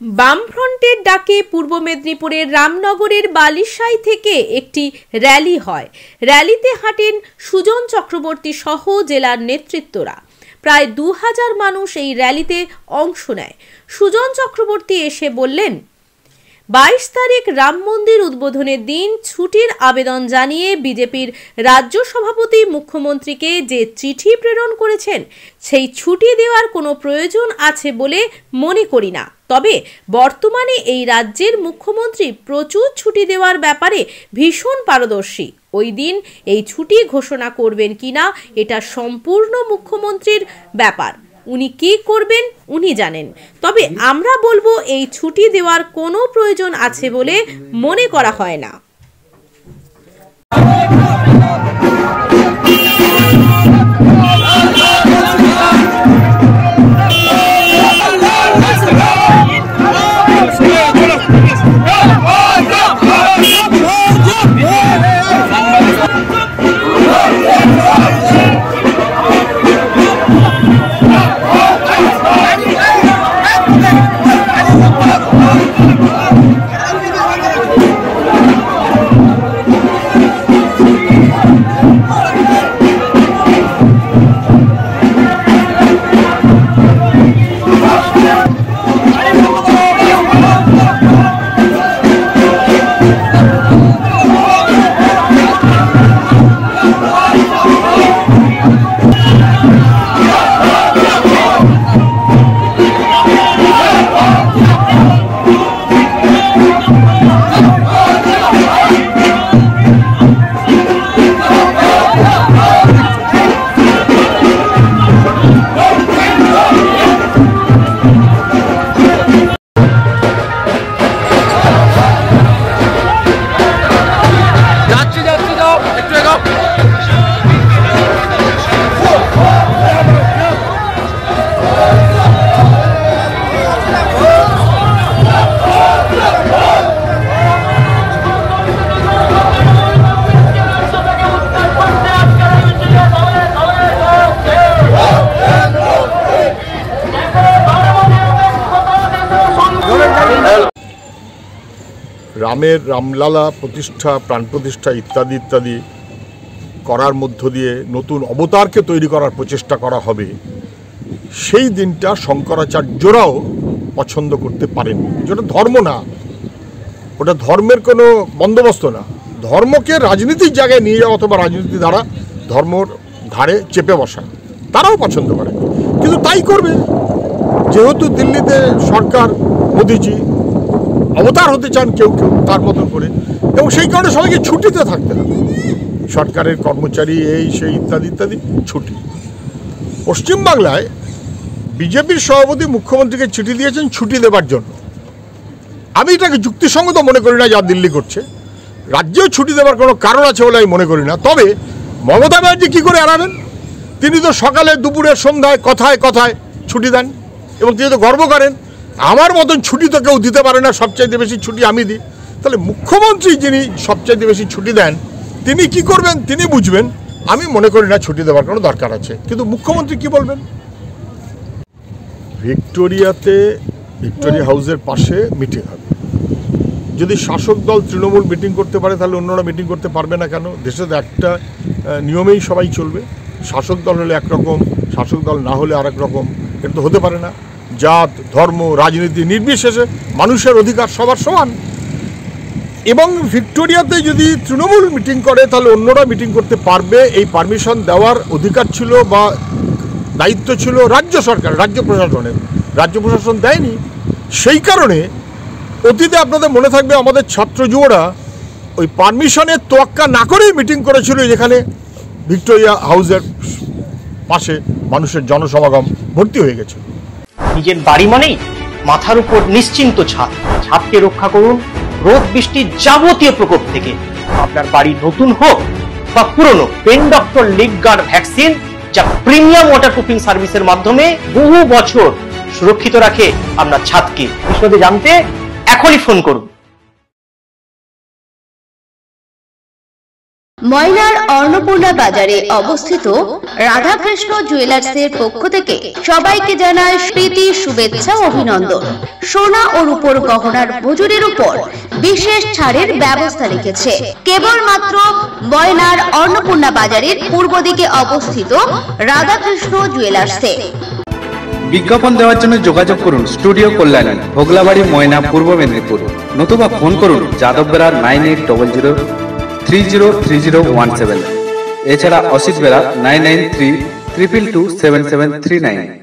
বামফ্রন্টের ডাকে পূর্ব মেদিনীপুরের রামনগরের বালিশাই থেকে একটি র্যালি হয়। র্যালিতে হাঁটেন সুজন চক্রবর্তী সহ জেলার নেতৃত্বরা। প্রায় 2000 মানুষ এই র্যালিতে অংশ নেয়। সুজন চক্রবর্তী এসে বললেন, 22 তারিখ রাম মন্দির উদ্বোধনের দিন ছুটির আবেদন জানিয়ে বিজেপির রাজ্য সভাপতি মুখ্যমন্ত্রীকে যে চিঠি প্রেরণ করেছেন সেই ছুটি দেওয়ার কোনো প্রয়োজন আছে বলে মনে করি না। তবে বর্তমানে এই রাজ্যের মুখ্যমন্ত্রী প্রচুর ছুটি দেওয়ার ব্যাপারে ভীষণ পারদর্শী। ওই দিন এই ছুটি ঘোষণা করবেন কিনা এটা সম্পূর্ণ মুখ্যমন্ত্রীর ব্যাপার। উনি কি করবেন উনি জানেন। তবে আমরা বলবো এই ছুটি দেওয়ার কোনো প্রয়োজন আছে বলে মনে করা হয় না। রামের রামলালা প্রতিষ্ঠা, প্রাণ প্রতিষ্ঠা ইত্যাদি ইত্যাদি করার মধ্য দিয়ে নতুন অবতারকে তৈরি করার প্রচেষ্টা করা হবে, সেই দিনটা শঙ্করাচার্যরাও পছন্দ করতে পারেননি। যেটা ধর্ম না, ওটা ধর্মের কোনো বন্দোবস্ত না। ধর্মকে রাজনীতির জায়গায় নিয়ে যাওয়া অথবা রাজনীতি দ্বারা ধর্মর ধারে চেপে বসা তারাও পছন্দ করে, কিন্তু তাই করবে যেহেতু দিল্লিতে সরকার মোদিজি অবতার হতে চান কেউ কেউ তার মতন করে, এবং সেই কারণে সবাইকে ছুটিতে থাকতে হবে। সরকারের কর্মচারী এই সেই ইত্যাদি ইত্যাদি ছুটি। পশ্চিমবাংলায় বিজেপির সভাপতি মুখ্যমন্ত্রীকে চিঠি দিয়েছেন ছুটি দেবার জন্য। আমি এটাকে যুক্তিসঙ্গত মনে করি না যা দিল্লি করছে। রাজ্যেও ছুটি দেওয়ার কোনো কারণ আছে বলে আমি মনে করি না। তবে মমতা ব্যানার্জি কী করে এড়াবেন? তিনি তো সকালে দুপুরে সন্ধ্যায় কথায় কথায় ছুটি দেন, এবং তিনি তো গর্ব করেন আমার মতন ছুটি তো কেউ দিতে পারে না, সবচাইতে বেশি ছুটি আমি দিই। তাহলে মুখ্যমন্ত্রী যিনি সবচাইতে বেশি ছুটি দেন তিনি কি করবেন তিনি বুঝবেন। আমি মনে করি না ছুটি দেওয়ার কোনো দরকার আছে, কিন্তু মুখ্যমন্ত্রী কি বলবেন? ভিক্টোরিয়াতে ভিক্টোরিয়া হাউসের পাশে মিটিং হবে। যদি শাসক দল তৃণমূল মিটিং করতে পারে তাহলে অন্যরা মিটিং করতে পারবে না কেন? দেশে তো একটা নিয়মেই সবাই চলবে। শাসক দল হলে একরকম, শাসক দল না হলে আর এক রকম। এটা তো হতে পারে না। জাত, ধর্ম, রাজনীতি নির্বিশেষে মানুষের অধিকার সবার সমান। এবং ভিক্টোরিয়াতে যদি তৃণমূল মিটিং করে তাহলে অন্যরা মিটিং করতে পারবে, এই পারমিশন দেওয়ার অধিকার ছিল বা দায়িত্ব ছিল রাজ্য সরকার, রাজ্য প্রশাসনের। রাজ্য প্রশাসন দেয়নি। সেই কারণে অতীতে আপনাদের মনে থাকবে আমাদের ছাত্র যুবরা ওই পারমিশনের তোয়াক্কা না করেই মিটিং করেছিল, যেখানে ভিক্টোরিয়া হাউসের পাশে মানুষের জনসমাগম ভর্তি হয়ে গেছে। নিজের বাড়ি মানেই মাথার উপর নিশ্চিন্ত ছাদ। ছাদকে রক্ষা করুন রোদ বৃষ্টির যাবতীয় প্রকোপ থেকে। আপনার বাড়ি নতুন হোক বা পুরনো, pen doctor leak guard vaccine যা প্রিমিয়াম ওয়াটারপ্রুফিং সার্ভিসের মাধ্যমে বহু বছর সুরক্ষিত রাখে আপনার ছাদকে। বিশদে জানতে এখনই ফোন করুন। ময়নার অন্নপূর্ণা বাজারে অবস্থিত রাধাকৃষ্ণ জুয়েলার্সের পক্ষ থেকে সবাইকে জানায় প্রীতি শুভেচ্ছা অভিনন্দন। সোনা ও রূপোর গহনার মজুরির উপর বিশেষ ছাড়ের ব্যবস্থা রেখেছে কেবলমাত্র ময়নার অন্নপূর্ণা বাজারের পূর্ব দিকে অবস্থিত রাধাকৃষ্ণ জুয়েলার্সে। বিজ্ঞাপন দেওয়ার জন্য যোগাযোগ করুন স্টুডিও কল্যাণী, ভোগলাবাড়ি, ময়না, পূর্ব মেদিনীপুর, নতুবা ফোন করুন যাদববেড়া 9800303017। এছাড়া অসিত বেড়া 9932227739।